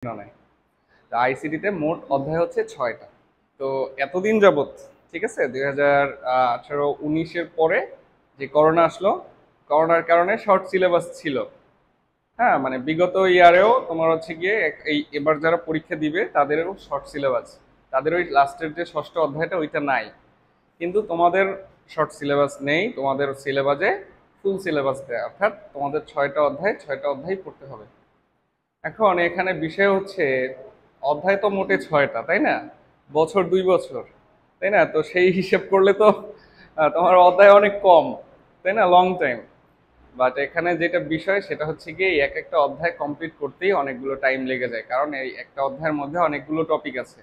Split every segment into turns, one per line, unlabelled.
নাই। আইসিটিতে মোট অধ্যায় হচ্ছে 6টা। তো এতদিন যাবত, ঠিক আছে, 2018-19-এর পরে যে করোনা আসলো, করোনার কারণে শর্ট সিলেবাস ছিল। হ্যাঁ, মানে বিগত ইয়ারেও তোমার হচ্ছে গিয়ে এই এবার যারা পরীক্ষা দিবে তাদেরও শর্ট সিলেবাস, তাদের ওই লাস্টের যে ষষ্ঠ অধ্যায়টা ওইটা নাই। কিন্তু তোমাদের শর্ট সিলেবাস নেই, তোমাদের সিলেবাসে ফুল সিলেবাস দেয়, অর্থাৎ তোমাদের 6টা অধ্যায় পড়তে হবে। এখন এখানে বিষয় হচ্ছে অধ্যায় তো মোটে 6টা, তাই না? বছর 2 বছর, তাই না? তো সেই হিসেব করলে তো তোমার অধ্যায় অনেক কম, তাই না? Long time. বাট এখানে যেটা বিষয় সেটা হচ্ছে কি, এই এক একটা অধ্যায় কমপ্লিট করতেই অনেকগুলো টাইম লেগে যায়, কারণ এই একটা অধ্যায়ের মধ্যে অনেকগুলো টপিক আছে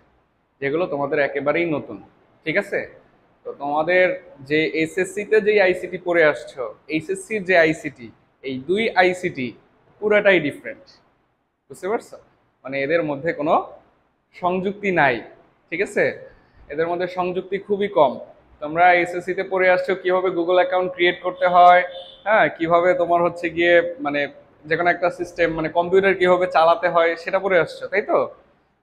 যেগুলো তোমাদের একেবারেই নতুন। ঠিক আছে? তো তোমাদের যে এসএসসি তে যে আইসিটি পড়ে আসছো, এইচএসসির যে আইসিটি, এই দুই আইসিটি পুরাটাই ডিফারেন্ট। বুঝতে পারছো? মানে এদের মধ্যে কোনো সংযুক্তি নাই। ঠিক আছে? এদের মধ্যে সংযুক্তি খুবই কম। তোমরা এসএসসি তে পড়ে আসছো কিভাবে গুগল অ্যাকাউন্ট ক্রিয়েট করতে হয়, হ্যাঁ, কিভাবে তোমার হচ্ছে গিয়ে মানে যে কোনো একটা সিস্টেম মানে কম্পিউটার কিভাবে চালাতে হয় সেটা পড়ে আসছো, তাই তো?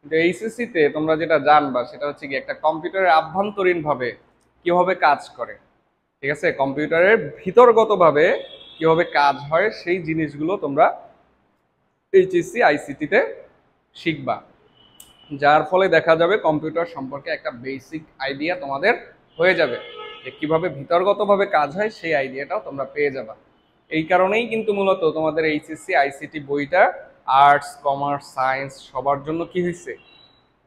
কিন্তু এইচএসসি তে তোমরা যেটা জানবা সেটা হচ্ছে কি একটা কম্পিউটারের আভ্যন্তরীণ ভাবে কিভাবে কাজ করে। ঠিক আছে? কম্পিউটারের ভিতরগতভাবে কিভাবে কাজ হয় সেই জিনিসগুলো তোমরা এইচএসসি আইসিটিতে শিখবা, যার ফলে দেখা যাবে কম্পিউটার সম্পর্কে একটা বেসিক আইডিয়া তোমাদের হয়ে যাবে, যে কিভাবে ভিতরগতভাবে কাজ হয় সেই আইডিয়াটাও তোমরা পেয়ে যাবা। এই কারণেই কিন্তু মূলত তোমাদের এইচএসসি আইসিটি বইটা আর্টস কমার্স সায়েন্স সবার জন্য কি হয়েছে,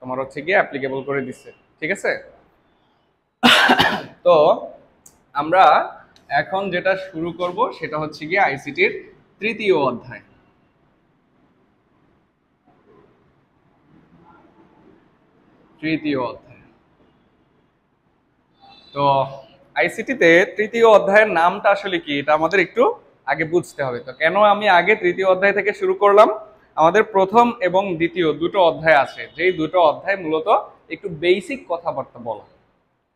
তোমার হচ্ছে গিয়ে অ্যাপ্লিকেবল করে দিচ্ছে। ঠিক আছে? তো আমরা এখন যেটা শুরু করব সেটা হচ্ছে গিয়ে আইসিটির তৃতীয় অধ্যায়। তৃতীয় অধ্যায়। তো আইসিটিতে তৃতীয় অধ্যায়ের নামটা আসলে কি, এটা আমাদের একটু আগে বুঝতে হবে। তো কেন আমি আগে তৃতীয় অধ্যায় থেকে শুরু করলাম? আমাদের প্রথম এবং দ্বিতীয় দুটো অধ্যায় আছে, যেই দুটো অধ্যায় মূলত একটু বেসিক কথাবার্তা বলা।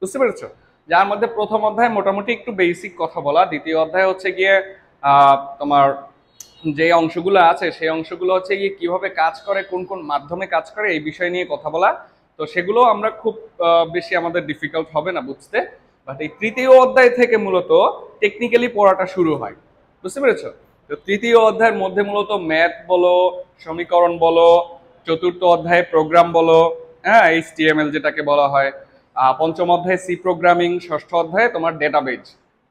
বুঝতে পেরেছো? যার মধ্যে প্রথম অধ্যায় মোটামুটি একটু বেসিক কথা বলা, দ্বিতীয় অধ্যায় হচ্ছে গিয়ে তোমার যে অংশগুলো আছে সেই অংশগুলো হচ্ছে গিয়ে কিভাবে কাজ করে, কোন কোন মাধ্যমে কাজ করে এই বিষয় নিয়ে কথা বলা। তো সেগুলো আমরা খুব বেশি আমাদের ডিফিকাল্ট হবে না বুঝতে। বাট এই তৃতীয় অধ্যায় থেকে মূলত টেকনিক্যালি পড়াটা শুরু হয়। বুঝতে পেরেছো? তো তৃতীয় অধ্যায়ের মধ্যে মূলত ম্যাথ বলো, সমীকরণ বলো, চতুর্থ অধ্যায়ে প্রোগ্রাম বলো, হ্যাঁ, এইচটিএমএল যেটাকে বলা হয়, পঞ্চম অধ্যায়ে সি প্রোগ্রামিং, ষষ্ঠ অধ্যায়ে তোমার ডেটাবেজ।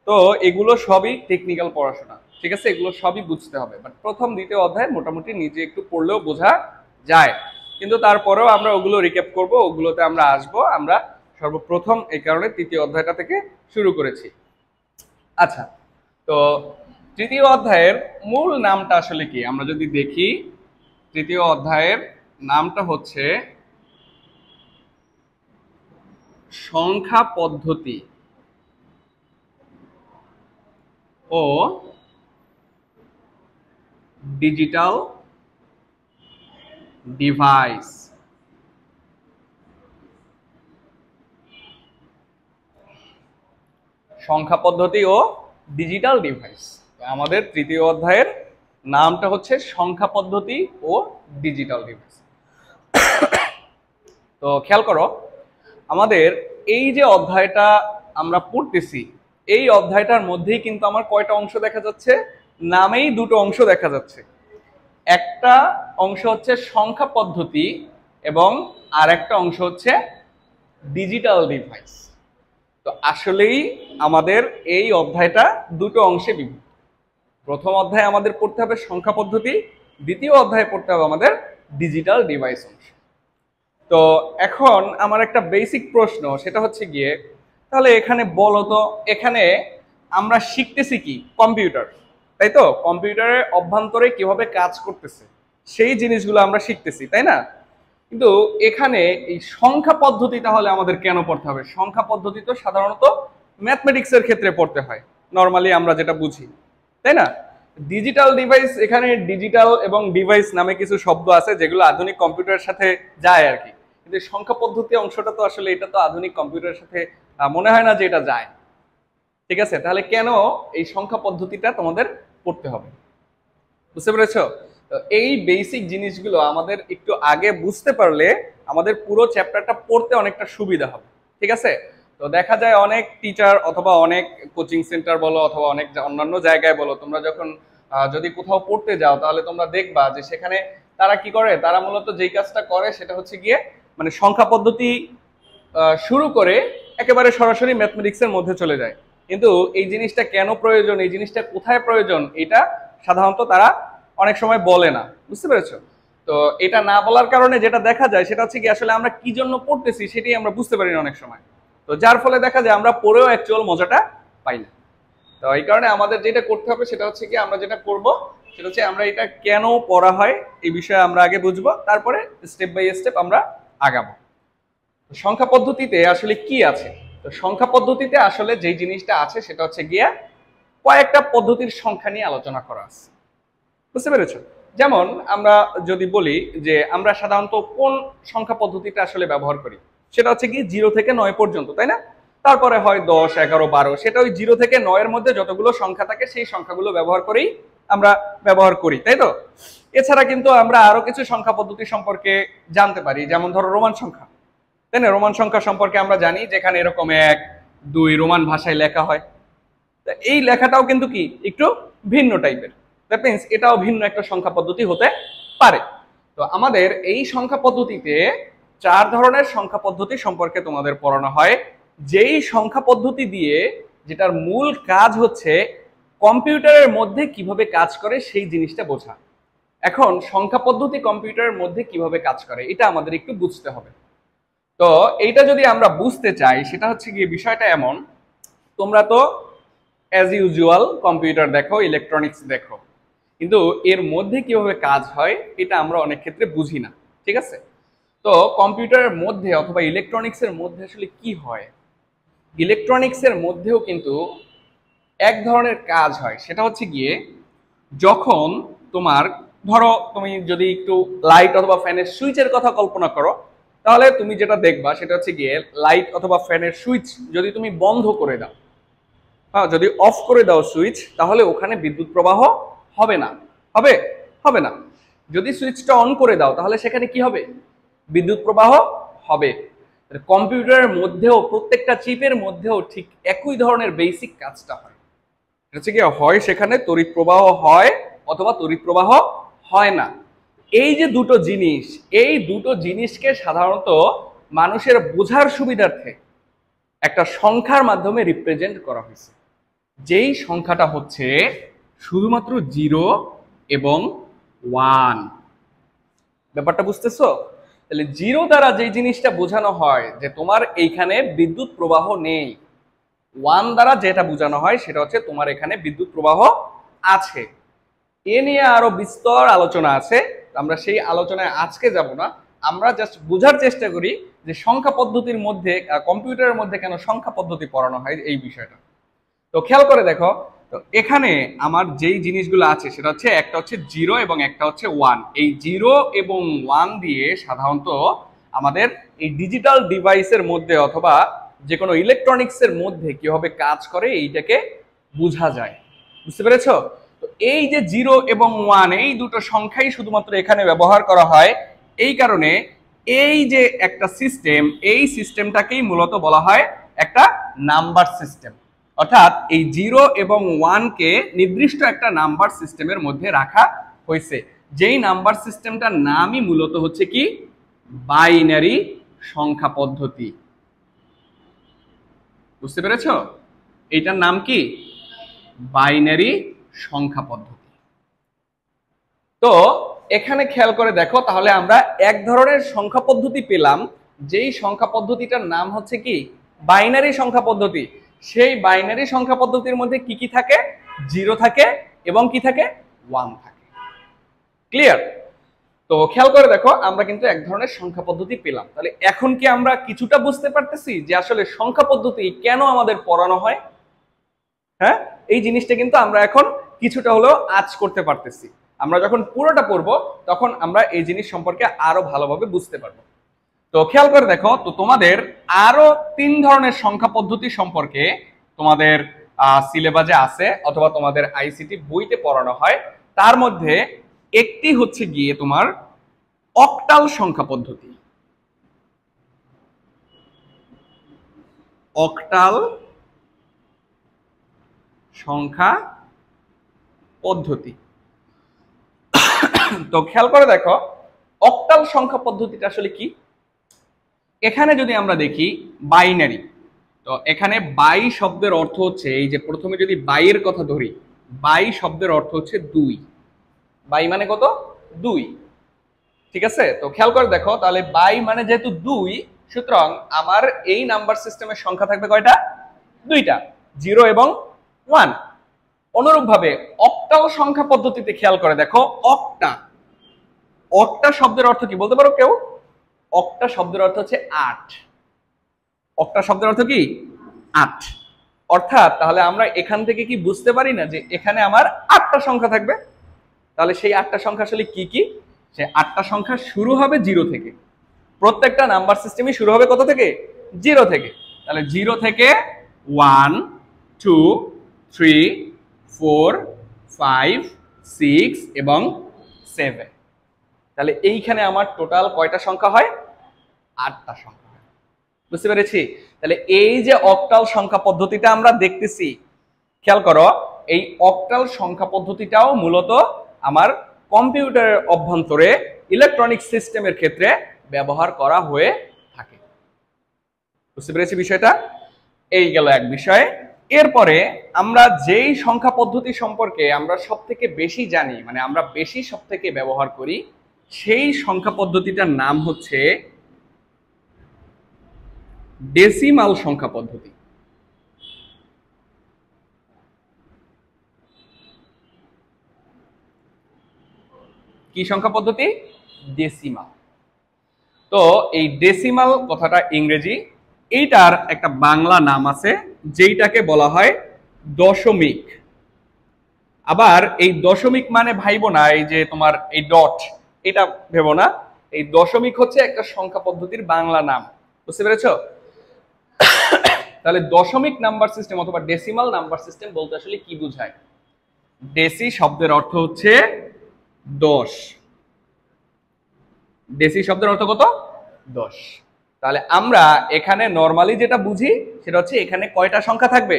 তো এগুলো সবই টেকনিক্যাল পড়াশোনা। ঠিক আছে? এগুলো সবই বুঝতে হবে, বাট প্রথম দ্বিতীয় অধ্যায় মোটামুটি নিজে একটু পড়লেও বোঝা যায়। কিন্তু তারপরেও আমরা ওগুলো রিক্যাপ করব, ওগুলোতে আমরা আসব। আমরা সর্বপ্রথম এই কারণে তৃতীয় অধ্যায়টা থেকে শুরু করেছি। আচ্ছা, তো তৃতীয় অধ্যায়ের মূল নামটা আসলে কি আমরা যদি দেখি, তৃতীয় অধ্যায়ের নামটা হচ্ছে সংখ্যা পদ্ধতি ও ডিজিটাল ডিভাইস। সংখ্যা পদ্ধতি ও ডিজিটাল ডিভাইস। আমাদের তৃতীয় অধ্যায়ের নামটা হচ্ছে সংখ্যা পদ্ধতি ও ডিজিটাল ডিভাইস। তো খেয়াল করো, আমাদের এই যে অধ্যায়টা আমরা পড়তেছি, এই অধ্যায়টার মধ্যেই কিন্তু আমার কয়টা অংশ দেখা যাচ্ছে? নামেই দুটো অংশ দেখা যাচ্ছে। একটা অংশ হচ্ছে সংখ্যা পদ্ধতি এবং আর একটা অংশ হচ্ছে ডিজিটাল ডিভাইস। তো আসলেই আমাদের এই অধ্যায়টা দুটো অংশে বিভক্ত। প্রথম অধ্যায়ে আমাদের পড়তে হবে সংখ্যা পদ্ধতি, দ্বিতীয় অধ্যায়ে পড়তে হবে আমাদের ডিজিটাল ডিভাইস অংশ। তো এখন আমার একটা বেসিক প্রশ্ন, সেটা হচ্ছে গিয়ে তাহলে এখানে বলো তো, এখানে আমরা শিখতেছি কি? কম্পিউটার, তাই তো? কম্পিউটারের অভ্যন্তরে কিভাবে কাজ করতেছে সেই জিনিসগুলো আমরা শিখতেছি, তাই না? কিন্তু এখানে এই সংখ্যা পদ্ধতি তাহলে আমাদের কেন পড়তে হবে? সংখ্যা পদ্ধতি তো সাধারণত ম্যাথমেটিক্স এর ক্ষেত্রে পড়তে হয়, নর্মালি আমরা যেটা বুঝি, তাই না? ডিজিটাল ডিভাইস, এখানে ডিজিটাল এবং ডিভাইস নামে কিছু শব্দ আছে যেগুলো আধুনিক কম্পিউটারের সাথে যায় আর কি। কিন্তু সংখ্যা পদ্ধতি অংশটা তো আসলে এটা তো আধুনিক কম্পিউটারের সাথে মনে হয় না যে এটা যায়। ঠিক আছে? তাহলে কেন এই সংখ্যা পদ্ধতিটা তোমাদের পড়তে হবে? বুঝতে পেরেছো? তো এই বেসিক জিনিসগুলো আমাদের একটু আগে বুঝতে পারলে আমাদের পুরো চ্যাপ্টারটা পড়তে অনেকটা সুবিধা হবে, ঠিক আছে? তো দেখা যায় অনেক টিচার অথবা অনেক কোচিং সেন্টার বলো অথবা অনেক অন্যান্য জায়গায় বলো, তোমরা যখন যদি কোথাও পড়তে যাও তাহলে তোমরা দেখবা যে সেখানে তারা কি করে, তারা মূলত যেই কাজটা করে সেটা হচ্ছে গিয়ে মানে সংখ্যা পদ্ধতি শুরু করে একেবারে সরাসরি ম্যাথমেটিক্সের মধ্যে চলে যায়। কিন্তু এই জিনিসটা কেন প্রয়োজন, এই জিনিসটা কোথায় প্রয়োজন, এটা সাধারণত তারা অনেক সময় বলে না, বুঝতে পেরেছো? তো এটা না বলার কারণে যেটা দেখা যায় সেটা হচ্ছে কি আসলে আমরা কি জন্য পড়তেছি সেটাই আমরা বুঝতে পারি না অনেক সময়। তো যার ফলে দেখা যায় আমরা পড়েও অ্যাকচুয়াল মজাটা পাই না। তো এই কারণে আমাদের যেটা করতে হবে সেটা হচ্ছে কি আমরা যেটা করব সেটা হচ্ছে আমরা এটা কেন পড়া হয় এই বিষয়ে আমরা আগে বুঝবো, তারপরে স্টেপ বাই স্টেপ আমরা আগাবো। সংখ্যা পদ্ধতিতে আসলে কি আছে? তো সংখ্যা পদ্ধতিতে আসলে যেই জিনিসটা আছে সেটা হচ্ছে গিয়া কয়েকটা পদ্ধতির সংখ্যা নিয়ে আলোচনা করা আছে, বুঝতে পেরেছো? যেমন আমরা যদি বলি যে আমরা সাধারণত কোন সংখ্যা পদ্ধতিটা আসলে ব্যবহার করি, সেটা হচ্ছে কি 0 থেকে 9 পর্যন্ত, তাই না? তারপরে হয় 10, 11, 12, সেটা ওই 0 থেকে 9 এর মধ্যে যতগুলো সংখ্যা থাকে সেই সংখ্যাগুলো ব্যবহার করেই আমরা ব্যবহার করি, তাই তো? এছাড়া কিন্তু আমরা আরো কিছু সংখ্যা পদ্ধতি সম্পর্কে জানতে পারি, যেমন ধরো রোমান সংখ্যা, তাই না? রোমান সংখ্যা সম্পর্কে আমরা জানি যেখানে এরকম 1, 2 রোমান ভাষায় লেখা হয়। এই লেখাটাও কিন্তু কি একটু ভিন্ন টাইপের, দ্যাট মিন্স এটাও ভিন্ন একটা সংখ্যা পদ্ধতি হতে পারে। তো আমাদের এই সংখ্যা পদ্ধতিতে 4 ধরনের সংখ্যা পদ্ধতি সম্পর্কে তোমাদের পড়ানো হয়, যেই সংখ্যা পদ্ধতি দিয়ে যেটার মূল কাজ হচ্ছে কম্পিউটারের মধ্যে কিভাবে কাজ করে সেই জিনিসটা বোঝা। এখন সংখ্যা পদ্ধতি কম্পিউটারের মধ্যে কিভাবে কাজ করে এটা আমাদের একটু বুঝতে হবে। তো এইটা যদি আমরা বুঝতে চাই সেটা হচ্ছে গিয়ে বিষয়টা এমন, তোমরা তো অ্যাজ ইউজুয়াল কম্পিউটার দেখো, ইলেকট্রনিক্স দেখো, কিন্তু এর মধ্যে কিভাবে কাজ হয় এটা আমরা অনেক ক্ষেত্রে বুঝি না, ঠিক আছে? তো কম্পিউটারের মধ্যে অথবা ইলেকট্রনিক্সের মধ্যে আসলে কি হয়, ইলেকট্রনিক্সের মধ্যেও কিন্তু এক ধরনের কাজ হয়, সেটা হচ্ছে গিয়ে যখন তোমার ধরো তুমি যদি একটু লাইট অথবা ফ্যানের সুইচের কথা কল্পনা করো, তাহলে তুমি যেটা দেখবা সেটা হচ্ছে গিয়ে লাইট অথবা ফ্যানের সুইচ যদি তুমি বন্ধ করে দাও, হ্যাঁ, যদি অফ করে দাও সুইচ, তাহলে ওখানে বিদ্যুৎ প্রবাহ হবে না, হবে হবে না। যদি সুইচটা অন করে দাও তাহলে সেখানে কি হবে, বিদ্যুৎ প্রবাহ হবে। কম্পিউটারের মধ্যেও প্রত্যেকটা চিপের মধ্যেও ঠিক একই ধরনের বেসিক কাজটা হয়, হচ্ছে কি হয় সেখানে তড়িৎ প্রবাহ হয় অথবা তড়িৎ প্রবাহ হয় না। এই যে দুটো জিনিস, এই দুটো জিনিসকে সাধারণত মানুষের বোঝার সুবিধার্থে একটা সংখ্যার মাধ্যমে রিপ্রেজেন্ট করা হয়েছে, যেই সংখ্যাটা হচ্ছে শুধুমাত্র 0 এবং 1। ব্যাপারটা বুঝতেছো? তাহলে 0 দ্বারা যেই জিনিসটা বোঝানো হয় যে তোমার এইখানে বিদ্যুৎ প্রবাহ নেই, 1 দ্বারা যেটা বোঝানো হয় সেটা হচ্ছে তোমার এখানে বিদ্যুৎ প্রবাহ আছে। এ নিয়ে আরো বিস্তর আলোচনা আছে, আমরা সেই আলোচনায় আজকে যাব না। আমরা জাস্ট বোঝার চেষ্টা করি যে সংখ্যা পদ্ধতির মধ্যে কম্পিউটারের মধ্যে কেন সংখ্যা পদ্ধতি পড়ানো হয় এই বিষয়টা। তো খেয়াল করে দেখো, তো এখানে আমার যেই জিনিসগুলো আছে সেটা হচ্ছে একটা হচ্ছে 0 এবং একটা হচ্ছে 1। এই 0 এবং 1 দিয়ে সাধারণত আমাদের এই ডিজিটাল ডিভাইসের মধ্যে অথবা যে কোনো ইলেকট্রনিক্সের মধ্যে কিভাবে কাজ করে এইটাকে বোঝা যায়, বুঝতে পেরেছো? তো এই যে 0 এবং 1 এই দুটো সংখ্যাই শুধুমাত্র এখানে ব্যবহার করা হয়, এই কারণে এই যে একটা সিস্টেম, এই সিস্টেমটাকেই মূলত বলা হয় একটা নাম্বার সিস্টেম। অর্থাৎ এই 0 এবং 1 কে নির্দিষ্ট একটা নাম্বার সিস্টেমের মধ্যে রাখা হয়েছে, যেই নাম্বার সিস্টেমটার নামই মূলত হচ্ছে কি বাইনারি সংখ্যা পদ্ধতি, বুঝতে পেরেছো? এইটার নাম কি বাইনারি সংখ্যা পদ্ধতি। তো এখানে খেয়াল করে দেখো, তাহলে আমরা এক ধরনের সংখ্যা পদ্ধতি পেলাম, যেই সংখ্যা পদ্ধতিটার নাম হচ্ছে কি বাইনারি সংখ্যা পদ্ধতি। সেই বাইনারি সংখ্যা পদ্ধতির মধ্যে কি কি থাকে, 0 থাকে এবং কি থাকে 1 থাকে। ক্লিয়ার? তো খেয়াল করে দেখো, আমরা কিন্তু এক ধরনের সংখ্যা পদ্ধতি পেলাম। তাহলে এখন কি আমরা কিছুটা বুঝতে পারতেছি যে আসলে সংখ্যা পদ্ধতি কেন আমাদের পড়ানো হয়? হ্যাঁ, এই জিনিসটা কিন্তু আমরা এখন কিছুটা হলেও আঁচ করতে পারতেছি। আমরা যখন পুরোটা পড়বো তখন আমরা এই জিনিস সম্পর্কে আরো ভালোভাবে বুঝতে পারবো। তো খেয়াল করে দেখো, তো তোমাদের আরো 3 ধরনের সংখ্যা পদ্ধতি সম্পর্কে তোমাদের সিলেবাসে আছে অথবা তোমাদের আইসিটি বইতে পড়ানো হয়। তার মধ্যে একটি হচ্ছে গিয়ে তোমার অক্টাল সংখ্যা পদ্ধতি। অক্টাল সংখ্যা পদ্ধতি। তো খেয়াল করে দেখো অক্টাল সংখ্যা পদ্ধতিটা আসলে কি। এখানে যদি আমরা দেখি বাইনারি, তো এখানে বাই শব্দের অর্থ হচ্ছে, এই যে প্রথমে যদি বাইয়ের কথা ধরি, বাই শব্দের অর্থ হচ্ছে দুই। বাই মানে কত? দুই। ঠিক আছে, তো খেয়াল করে দেখো তাহলে বাই মানে যেহেতু দুই, সুতরাং আমার এই নাম্বার সিস্টেমের সংখ্যা থাকবে কয়টা? দুইটা, 0 এবং 1। অনুরূপভাবে অক্টাল সংখ্যা পদ্ধতিতে খেয়াল করে দেখো অক্টা, অক্টা শব্দের অর্থ কি বলতে পারো কেউ? অক্টা শব্দের অর্থ হচ্ছে 8। অক্টা শব্দের অর্থ কি? 8। অর্থাৎ তাহলে আমরা এখান থেকে কি বুঝতে পারি না যে এখানে আমার 8টা সংখ্যা থাকবে? তাহলে সেই 8টা সংখ্যা আসলে কি কি? সে 8টা সংখ্যা শুরু হবে 0 থেকে। প্রত্যেকটা নাম্বার সিস্টেমই শুরু হবে কত থেকে? 0 থেকে। তাহলে 0 থেকে 1 2 3 4 5 6 এবং 7। তাহলে এইখানে আমার টোটাল কয়টা সংখ্যা হয়? 8টা সংখ্যা হয়। বুঝতে পেরেছি? তাহলে এই যে অক্টাল সংখ্যা পদ্ধতিটা আমরা দেখতেছি, খেয়াল করো এই অক্টাল সংখ্যা পদ্ধতিটাও মূলত আমার কম্পিউটারের অভ্যন্তরে ইলেকট্রনিক সিস্টেমের ক্ষেত্রে ব্যবহার করা হয়ে থাকে। বুঝতে পেরেছি বিষয়টা? এই গেল এক বিষয়। এরপরে আমরা যেই সংখ্যা পদ্ধতি সম্পর্কে আমরা সব থেকে বেশি জানি, মানে আমরা বেশি সব থেকে ব্যবহার করি, সেই সংখ্যা পদ্ধতিটার নাম হচ্ছে ডেসিমাল সংখ্যা পদ্ধতি। কি সংখ্যা পদ্ধতি? ডেসিমাল। তো এই ডেসিমাল কথাটা ইংরেজি, এইটার একটা বাংলা নাম আছে যেইটাকে বলা হয় দশমিক। আবার এই দশমিক মানে ভাইবো না এই যে তোমার এই ডট, এটা ভেবো না। এই দশমিক হচ্ছে একটা সংখ্যা পদ্ধতির বাংলা নাম। বুঝতে পেরেছো? তাহলে দশমিক নাম্বার সিস্টেম অথবা ডেসিমাল নাম্বার সিস্টেম বলতে আসলে কি বোঝায়? ডেসি শব্দের অর্থ হচ্ছে 10। ডেসি শব্দের অর্থ কত? 10। তাহলে আমরা এখানে নরমালি যেটা বুঝি সেটা হচ্ছে এখানে কয়টা সংখ্যা থাকবে?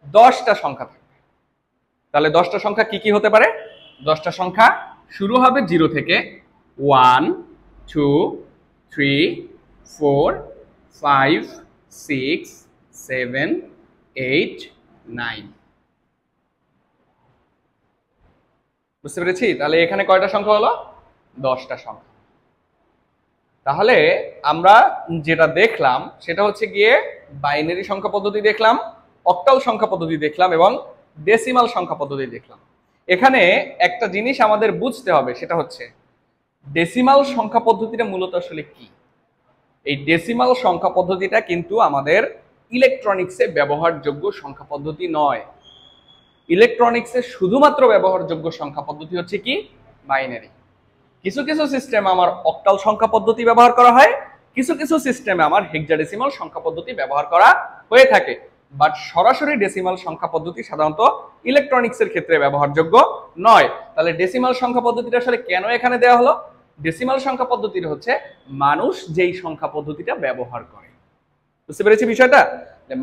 10টা সংখ্যা থাকবে। তাহলে 10টা সংখ্যা কি কি হতে পারে? 10টা সংখ্যা শুরু হবে 0 থেকে, 1 2 3 4 5 6 7 8 9। বুঝতে পেরেছি? তাহলে এখানে কয়টা সংখ্যা হলো? 10টা সংখ্যা। তাহলে আমরা যেটা দেখলাম সেটা হচ্ছে গিয়ে বাইনারি সংখ্যা পদ্ধতি দেখলাম, অক্টাল সংখ্যা পদ্ধতি দেখলাম এবং ডেসিমাল সংখ্যা পদ্ধতি দেখলাম। এখানে একটা জিনিস আমাদের বুঝতে হবে, সেটা হচ্ছে ডেসিমাল সংখ্যা পদ্ধতিটা মূলত আসলে কি। এই ডেসিমাল সংখ্যা পদ্ধতিটা কিন্তু আমাদের ইলেকট্রনিক্সে ব্যবহারযোগ্য সংখ্যা পদ্ধতি নয়। ইলেকট্রনিক্সে শুধুমাত্র ব্যবহারযোগ্য সংখ্যা পদ্ধতি হচ্ছে কি? বাইনারি। কিছু কিছু সিস্টেমে আমার অক্টাল সংখ্যা পদ্ধতি ব্যবহার করা হয়, কিছু কিছু সিস্টেমে আমার হেক্সাডেসিমাল সংখ্যা পদ্ধতি ব্যবহার করা হয়ে থাকে। বাট সরাসরি ডেসিমাল সংখ্যা পদ্ধতি সাধারণত ইলেকট্রনিক্সের ক্ষেত্রে ব্যবহারযোগ্য নয়। তাহলে ডেসিমাল সংখ্যা পদ্ধতিটা আসলে কেন এখানে দেওয়া হলো? ডেসিমাল সংখ্যা পদ্ধতিটা হচ্ছে মানুষ যেই সংখ্যা পদ্ধতিটা ব্যবহার করে। বুঝতে পেরেছি বিষয়টা?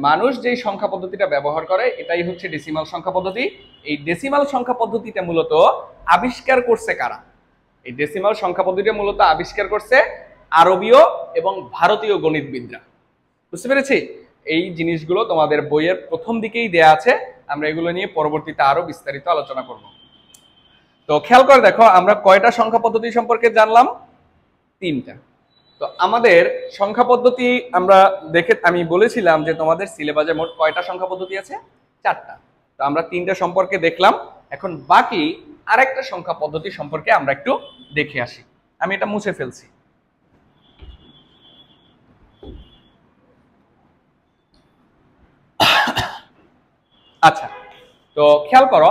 মানুষ যেই সংখ্যা পদ্ধতিটা ব্যবহার করে এটাই হচ্ছে ডেসিমাল সংখ্যা পদ্ধতি। এই ডেসিমাল সংখ্যা পদ্ধতিটা মূলত আবিষ্কার করছে কারা? এই ডেসিমাল সংখ্যা পদ্ধতিটা মূলত আবিষ্কার করছে আরবীয় এবং ভারতীয় গণিতবিদরা। বুঝতে পেরেছি? এই জিনিসগুলো তোমাদের বইয়ের প্রথম দিকেই দেয়া আছে, আমরা এগুলো নিয়ে পরবর্তীতে আরো বিস্তারিত আলোচনা করব। তো খেয়াল করে দেখো আমরা কয়টা সংখ্যা পদ্ধতি সম্পর্কে জানলাম? 3টা। তো আমাদের সংখ্যা পদ্ধতি আমরা দেখে আমি বলেছিলাম যে তোমাদের সিলেবাসে মোট কয়টা সংখ্যা পদ্ধতি আছে? 4টা। তো আমরা 3টা সম্পর্কে দেখলাম। এখন বাকি আরেকটা সংখ্যা পদ্ধতি সম্পর্কে আমরা একটু দেখে আসি। আমি এটা মুছে ফেলছি। আচ্ছা, তো খেয়াল করো,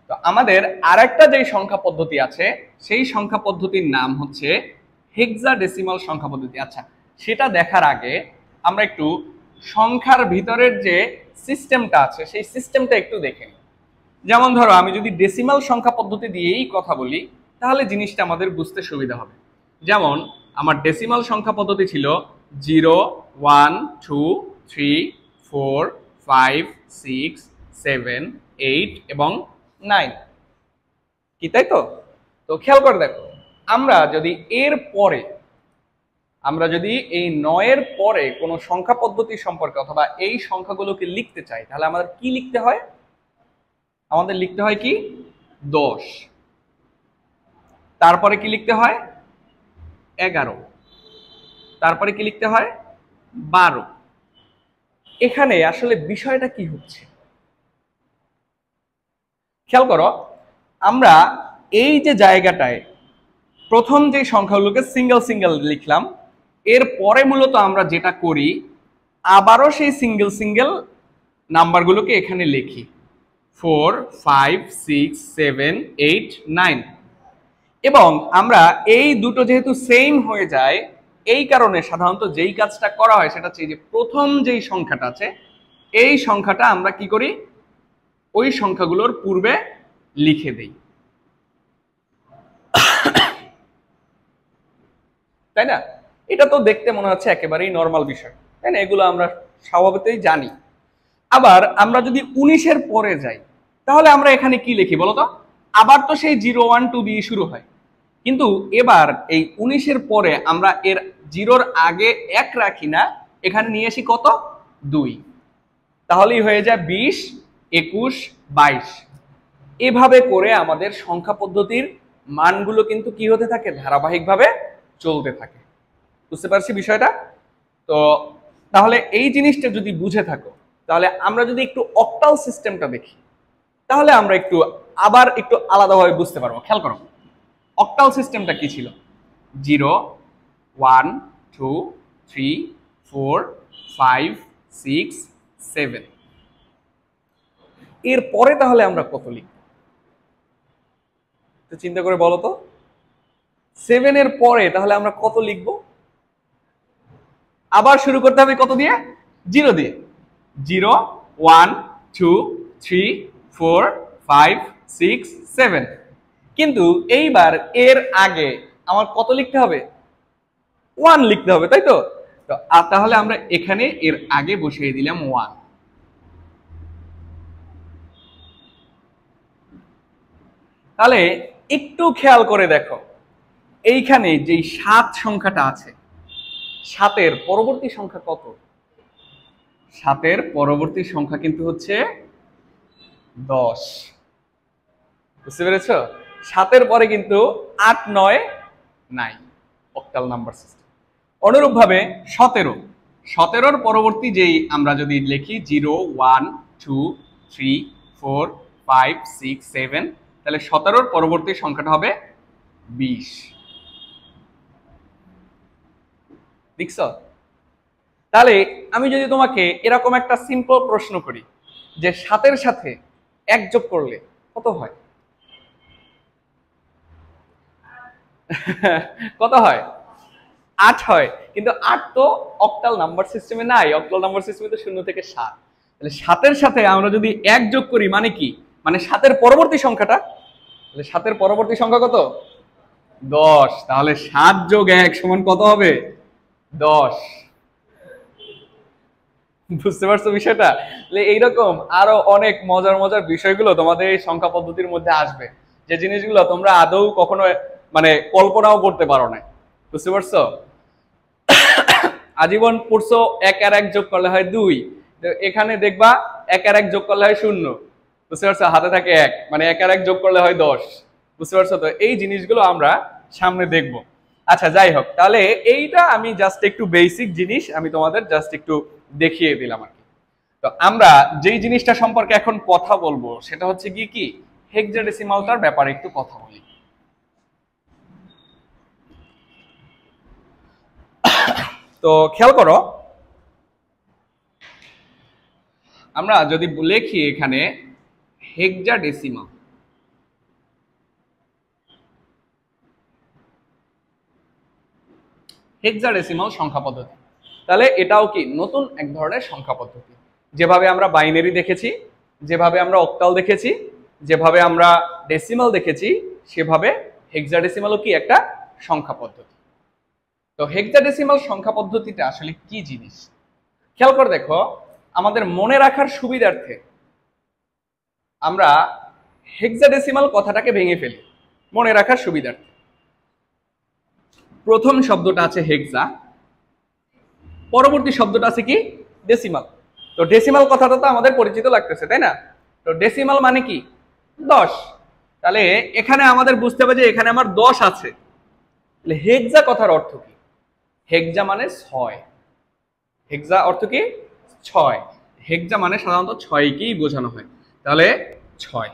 তো আমাদের আরেকটা যে সংখ্যা পদ্ধতি আছে সেই সংখ্যা পদ্ধতির নাম হচ্ছে হেক্সাডেসিমাল সংখ্যা পদ্ধতি। আচ্ছা, সেটা দেখার আগে আমরা একটু সংখ্যার ভিতরের যে সিস্টেমটা আছে সেই সিস্টেমটা একটু দেখে নিই। যেমন ধরো আমি যদি ডেসিমাল সংখ্যা পদ্ধতি দিয়েই কথা বলি, তাহলে জিনিসটা আমাদের বুঝতে সুবিধা হবে। যেমন আমার ডেসিমাল সংখ্যা পদ্ধতি ছিল 0, 1, 2, 3, 4, 5, 6, 7, 8 এবং 9, কি তাই তো? তো খেয়াল করে দেখো, আমরা যদি এই 9-এর পরে কোনো সংখ্যা পদ্ধতি সম্পর্কে অথবা এই সংখ্যাগুলোকে লিখতে চাই, তাহলে আমাদের কি লিখতে হয়? আমাদের লিখতে হয় কি 10, তারপরে কি লিখতে হয় 11, তারপরে কি লিখতে হয় 12। এখানে আসলে বিষয়টা কি হচ্ছে খেয়াল করো, আমরা এই যে জায়গাটায় প্রথম যে সংখ্যাগুলোকে সিঙ্গেল সিঙ্গেল লিখলাম, এর পরে মূলত আমরা যেটা করি আবারও সেই সিঙ্গেল সিঙ্গেল নাম্বারগুলোকে এখানে লিখি 4, 5, 6, 7, 8, 9। এবং আমরা এই দুটো যেহেতু সেম হয়ে যায়, এই কারণে সাধারণত যেই কাজটা করা হয় সেটা হচ্ছে যে প্রথম যেই সংখ্যাটা আছে এই সংখ্যাটা আমরা কি করি ওই সংখ্যাগুলোর পূর্বে লিখে দেই, তাই না? এটা তো দেখতে মনে হচ্ছে একেবারেই নর্মাল বিষয়, তাই না? এগুলো আমরা স্বভাবতই জানি। আবার আমরা যদি 19-এর পরে যাই, তাহলে আমরা এখানে কি লিখি বলতো? আবার তো সেই 0, 1, 2 দিয়ে শুরু হয়, কিন্তু এবার এই 19-এর পরে আমরা এর 0-র আগে 1 রাখি না, এখানে নিয়ে আসি কত 2, তাহলেই হয়ে যায় 20, 21, 22। এভাবে করে আমাদের সংখ্যা পদ্ধতির মানগুলো কিন্তু কি হতে থাকে ধারাবাহিকভাবে চলতে থাকে। বুঝতে পারছি বিষয়টা? তো তাহলে এই জিনিসটা যদি বুঝে থাকো, তাহলে আমরা যদি একটু অক্টাল সিস্টেমটা দেখি, তাহলে আমরা আবার একটু আলাদাভাবে বুঝতে পারবো। খেয়াল করো, অক্টাল সিস্টেমটা কি ছিল? 0, 1, 2, 3, 4, 5, 6, 7। এর পরে তাহলে আমরা কত লিখব? তো চিন্তা করে বলো তো, 7-এর পরে তাহলে আমরা কত লিখব? আবার শুরু করতে হবে কত দিয়ে? 0 দিয়ে। 0, 1, 2, 3, 4, 5, 6, 7। কিন্তু এইবার এর আগে আমার কত লিখতে হবে? 1 লিখতে হবে, তাই তো? তো তাহলে আমরা এখানে এর আগে বসিয়ে দিলাম 1। তাহলে একটু খেয়াল করে দেখো, এইখানে যেই 7 সংখ্যাটা আছে, 7-এর পরবর্তী সংখ্যা কত? 7-এর পরবর্তী সংখ্যা কিন্তু হচ্ছে 10। বুঝতে পেরেছো? 7-এর পরে কিন্তু 8, 9 নাই, অক্টাল নাম্বার সিস্টেম। অনুরূপ ভাবে 17-র পরবর্তী যেই আমরা যদি লিখি 0, 1, 2, 3, 4, 5, 6, 7, তাহলে 17-র পরবর্তী সংখ্যাটা হবে 20। দেখছো? তাহলে আমি যদি তোমাকে এরকম একটা সিম্পল প্রশ্ন করি যে 7-এর সাথে 1 যোগ করলে কত হয়? কত হয়? 8 হয়। কিন্তু 8 তো অক্টাল নাম্বার সিস্টেমে নাই, অক্টাল নাম্বার সিস্টেমে তো 0 থেকে 7। তাহলে 7-এর সাথে আমরা যদি 1 যোগ করি মানে কি? মানে 7-এর পরবর্তী সংখ্যাটা, তাহলে 7-এর পরবর্তী সংখ্যা কত? 10। তাহলে 7 যোগ 1 সমান কত হবে? 10। বুঝতে পারছো বিষয়টা? এইরকম আরো অনেক মজার মজার বিষয়গুলো তোমাদের এই সংখ্যা পদ্ধতির মধ্যে আসবে, যে জিনিসগুলো তোমরা আদৌ কখনো মানে কল্পনাও করতে পারো না। বুঝতে পারছো? আজীবন পড়ছো 1 আর 1 যোগ করলে হয় 2, এখানে দেখবা 1 আর 1 যোগ করলে হয় 0। বুঝতে পারছো? হাতে থাকে 1, মানে 1 আর 1 যোগ করলে হয় 10। বুঝতে পারছো? তো এই জিনিসগুলো আমরা সামনে দেখব। আচ্ছা যাই হোক, তাহলে এইটা আমি জাস্ট একটু বেসিক জিনিস আমি তোমাদের জাস্ট একটু দেখিয়ে দিলাম আর কি। তো আমরা যেই জিনিসটা সম্পর্কে এখন কথা বলবো সেটা হচ্ছে কি হেক্সাডেসিমালটার ব্যাপারে একটু কথা বলি। তো খেয়াল করো, আমরা যদি লিখি এখানে হেক্সাডেসিমাল, হেক্সাডেসিমাল সংখ্যা পদ্ধতি, তাহলে এটাও কি নতুন এক ধরনের সংখ্যা পদ্ধতি। যেভাবে আমরা বাইনারি দেখেছি, যেভাবে আমরা অক্টাল দেখেছি, যেভাবে আমরা ডেসিমাল দেখেছি, সেভাবে হেক্সাডেসিমালও কি একটা সংখ্যা পদ্ধতি। তো হেক্সাডেসিমাল সংখ্যা পদ্ধতিটা আসলে কি জিনিস খেয়াল করে দেখো। আমাদের মনে রাখার সুবিধার্থে আমরা হেক্সাডেসিমাল কথাটাকে ভেঙে ফেলি মনে রাখার সুবিধার্থে। প্রথম শব্দটা আছে হেক্সা, পরবর্তী শব্দটা আছে কি ডেসিমাল। তো ডেসিমাল কথাটা তো আমাদের পরিচিত লাগতেছে, তাই না? তো ডেসিমাল মানে কি 10। তাহলে এখানে আমাদের বুঝতে হবে যে এখানে আমার 10 আছে। তাহলে হেক্সা কথার অর্থ কি? হেক্সা মানে 6। হেক্সা অর্থ কি 6। হেক্সা মানে সাধারণত 6কেই বোঝানো হয়। তাহলে 6।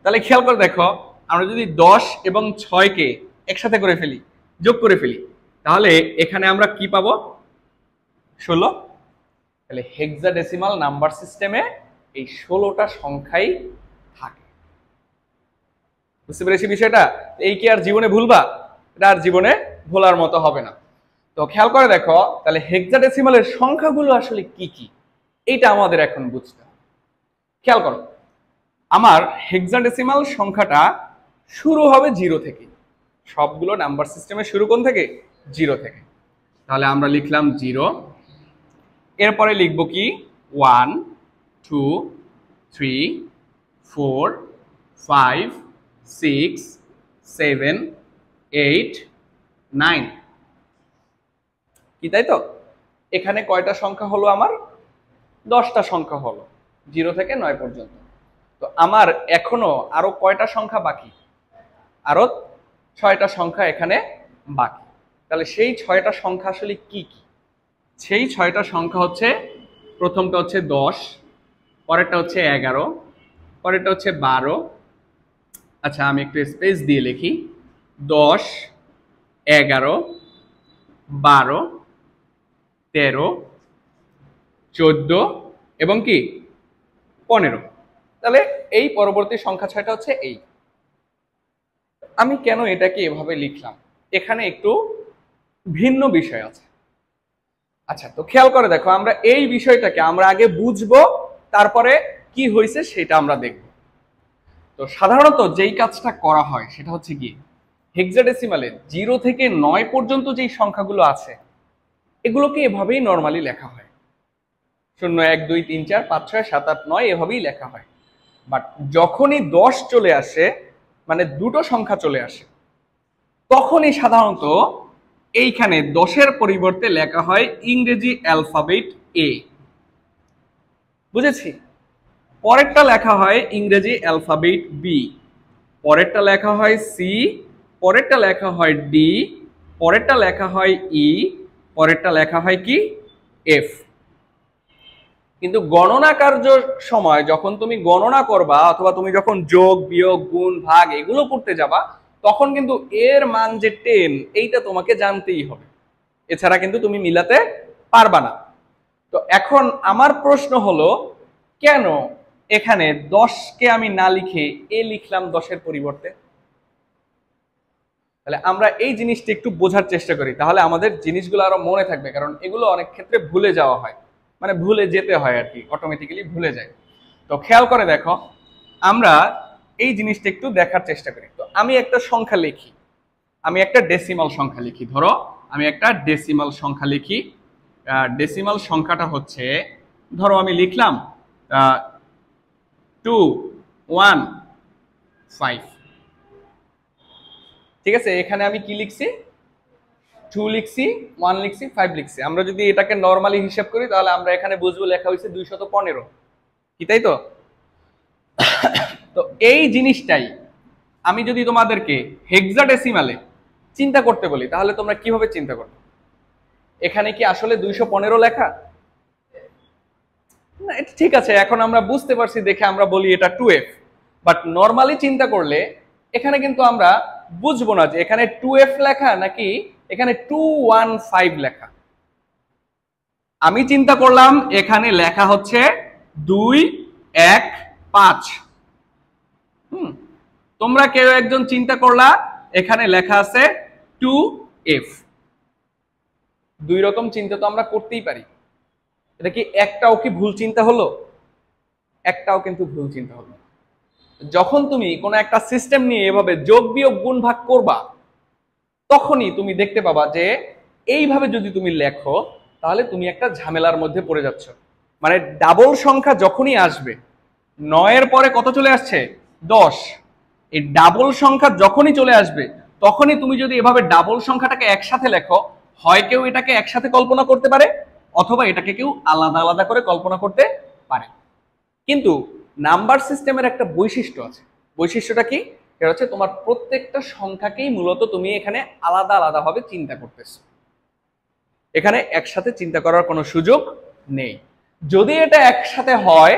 তাহলে খেয়াল করে দেখো, আমরা যদি 10 এবং 6কে একসাথে করে ফেলি, যোগ করে ফেলি, তাহলে এখানে আমরা কি পাবো? 16। তাহলে হেক্সাডেসিমাল নাম্বার সিস্টেমে এই 16টা সংখ্যাই থাকে। বুঝতে পেরেছি বিষয়টা? এই কি আর জীবনে ভুলবা? এটা আর জীবনে ভোলার মতো হবে না। তো খেয়াল করে দেখো, তাহলে হেক্সাডেসিমালের সংখ্যাগুলো আসলে কি কি এইটা আমাদের এখন বুঝতে হবে। খেয়াল করো, আমার হেক্সাডেসিমাল সংখ্যাটা শুরু হবে 0 থেকে। সবগুলো নাম্বার সিস্টেমে শুরু কোন থেকে? 0 থেকে। তাহলে আমরা লিখলাম 0, এরপরে লিখব কি 1 2 3 4 5 6 7 8 9। কি তাই তো? এখানে কয়টা সংখ্যা হলো আমার? 10টা সংখ্যা হলো 0 থেকে 9 পর্যন্ত। তো আমার এখনো আরো কয়টা সংখ্যা বাকি? আরো 6টা সংখ্যা এখানে বাকি। তাহলে সেই 6টা সংখ্যা আসলে কি কি? সেই 6টা সংখ্যা হচ্ছে, প্রথমটা হচ্ছে 10, পরেরটা হচ্ছে 11, পরেরটা হচ্ছে 12। আচ্ছা আমি একটু স্পেস দিয়ে লিখি, 10 11 12 13 14 এবং কি 15। তাহলে এই পরবর্তী সংখ্যা 6টা হচ্ছে এই। আমি কেন এটাকে এভাবে লিখলাম? এখানে একটু ভিন্ন বিষয় আছে। আচ্ছা, তো খেয়াল করে দেখো, আমরা এই বিষয়টাকে আমরা আগে বুঝবো, তারপরে কি হয়েছে সেটা আমরা দেখব। তো সাধারণত যেই কাজটা করা হয় সেটা হচ্ছে কি, হেক্সাডেসিমালে 0 থেকে 9 পর্যন্ত যেই সংখ্যাগুলো আছে এগুলোকে এভাবেই নর্মালি লেখা হয়। 0 1 2 3 4 5 6 7 8 9 এভাবেই লেখা হয়। বাট যখনই 10 চলে আসে, মানে দুটো সংখ্যা চলে আসে, তখনই সাধারণত এইখানে 10-এর পরিবর্তে লেখা হয় ইংরেজি অ্যালফাবেট এ। বুঝেছি? পরেরটা লেখা হয় ইংরেজি অ্যালফাবেট বি, পরেরটা লেখা হয় সি, পরেরটা লেখা হয় ডি, পরেরটা লেখা হয় ই, পরেরটা লেখা হয় কি এফ। কিন্তু গণনা কার্য সময় যখন তুমি গণনা করবা অথবা তুমি যখন যোগ বিয়োগ গুণ ভাগ এগুলো করতে যাবা, তখন কিন্তু এর মান যে 10 এইটা তোমাকে জানতেই হবে, এছাড়া কিন্তু তুমি মিলাতে পারবা না। তো এখন আমার প্রশ্ন হলো, কেন এখানে 10কে আমি না লিখে এ লিখলাম 10-এর পরিবর্তে? তাহলে আমরা এই জিনিসটা একটু বোঝার চেষ্টা করি, তাহলে আমাদের জিনিসগুলো আরো মনে থাকবে। কারণ এগুলো অনেক ক্ষেত্রে ভুলে যাওয়া হয়, মানে ভুলে যেতে হয় আর কি, অটোমেটিক্যালি ভুলে যায়। তো খেয়াল করে দেখো, আমরা এই জিনিসটা একটু দেখার চেষ্টা করি। তো আমি একটা সংখ্যা লিখি, আমি একটা ডেসিমাল সংখ্যা লিখি। ধরো আমি একটা ডেসিমাল সংখ্যা লিখি। ডেসিমাল সংখ্যাটা হচ্ছে, ধরো আমি লিখলাম 215। ঠিক আছে, এখানে আমি কি লিখছি? 2 লিখছি, 1 লিখছি, 5 লিখছি। আমরা যদি এটাকে নরমালি হিসাব করি তাহলে আমরা এখানে বুঝবো লেখা হয়েছে 215। কি তাই তো? তো এই জিনিসটাই আমি যদি তোমাদেরকে হেক্সাডেসিমালে চিন্তা করতে বলি, তাহলে তোমরা কিভাবে চিন্তা করবে? এখানে কি আসলে 215 লেখা? না, এটা ঠিক আছে, এখন আমরা বুঝতে পারছি দেখে আমরা বলি এটা 2f। বাট নরমালি চিন্তা করলে এখানে কিন্তু আমরা বুঝবো না যে এখানে 2f লেখা নাকি এখানে 215 লেখা। আমি চিন্তা করলাম এখানে লেখা হচ্ছে 215। তোমরা কেউ একজন চিন্তা করলা এখানে লেখা আছে 2f। দুই রকম চিন্তা তো আমরা করতেই পারি। এটা কি একটাও কি ভুল চিন্তা হলো? একটাও কিন্তু ভুল চিন্তা হলো। যখন তুমি কোনো একটা সিস্টেম নিয়ে এভাবে যোগ বিয়োগ গুণ ভাগ করবা, তখনই তুমি দেখতে পাবা যে এইভাবে যদি তুমি লেখো তাহলে তুমি একটা ঝামেলার মধ্যে পড়ে যাচ্ছ। মানে ডাবল সংখ্যা যখনই আসবে, 9-এর পরে কত চলে আসছে? 10। এই ডাবল সংখ্যা যখনই চলে আসবে, তখনই তুমি যদি এভাবে ডাবল সংখ্যাটাকে একসাথে লেখো, হয় কেউ এটাকে একসাথে কল্পনা করতে পারে, অথবা এটাকে কেউ আলাদা আলাদা করে কল্পনা করতে পারে। কিন্তু নাম্বার সিস্টেমের একটা বৈশিষ্ট্য আছে। বৈশিষ্ট্যটা কি? এটা হচ্ছে তোমার প্রত্যেকটা সংখ্যাকেই মূলত তুমি এখানে আলাদা আলাদাভাবে চিন্তা করতেছো। এখানে একসাথে চিন্তা করার কোনো সুযোগ নেই। যদি এটা একসাথে হয়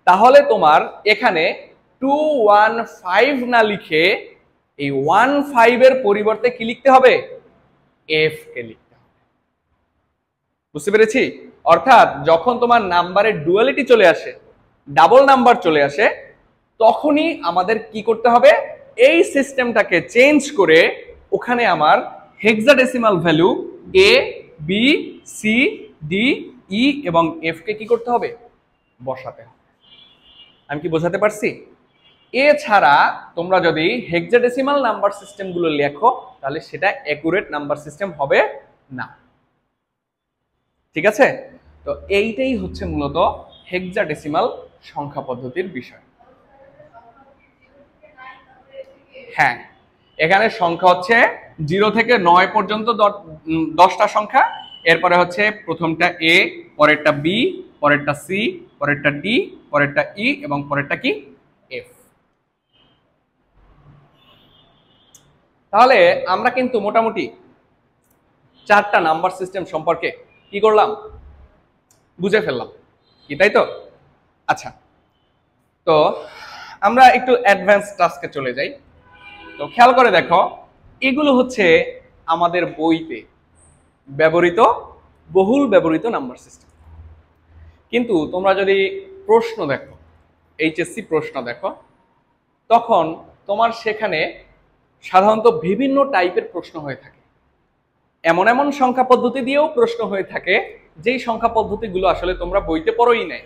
তাহলে তোমার এখানে 215 না লিখে এই 15 এর পরিবর্তে কি লিখতে হবে? এফ কে লিখতে হবে। বুঝতে পেরেছি? অর্থাৎ যখন তোমার নাম্বারের ডুয়ালিটি চলে আসে, ডাবল নাম্বার চলে আসে, তখনই আমাদের কি করতে হবে? এই সিস্টেমটাকে চেঞ্জ করে ওখানে আমার হেক্সাডেসিমাল ভ্যালু এ, বি, সি, ডি, ই এবং এফ কে কি করতে হবে? বসাতে হবে। আমি কি বোঝাতে পারছি? এছাড়া তোমরা যদি হেক্সাডেসিমাল নাম্বার সিস্টেমগুলো লেখো তাহলে সেটা অ্যাকুরেট নাম্বার সিস্টেম হবে না। ঠিক আছে? তো এইটাই হচ্ছে মূলত হেক্সাডেসিমাল সংখ্যা পদ্ধতির বিষয়। হ্যাঁ, এখানে সংখ্যা হচ্ছে 0 থেকে 9 পর্যন্ত 10টা সংখ্যা। এরপরে হচ্ছে প্রথমটা এ, পরেরটা বি, পরেরটা সি, পরেরটা ডি, পরেরটা ই এবং পরেরটা কি? এফ। তাহলে আমরা কিন্তু মোটামুটি 4টা নাম্বার সিস্টেম সম্পর্কে কি করলাম? বুঝে ফেললাম কি, তাই তো? আচ্ছা, তো আমরা একটু অ্যাডভান্স টাস্কে চলে যাই। তো খেয়াল করে দেখো, এগুলো হচ্ছে আমাদের বইতে ব্যবহৃত, বহুল ব্যবহৃত নাম্বার সিস্টেম। কিন্তু তোমরা যদি প্রশ্ন দেখো, এইচএসসি প্রশ্ন দেখো, তখন তোমার সেখানে সাধারণত বিভিন্ন টাইপের প্রশ্ন হয়ে থাকে। এমন এমন সংখ্যা পদ্ধতি দিয়েও প্রশ্ন হয়ে থাকে যেই সংখ্যা পদ্ধতিগুলো আসলে তোমরা বইতে পড়োই নাই।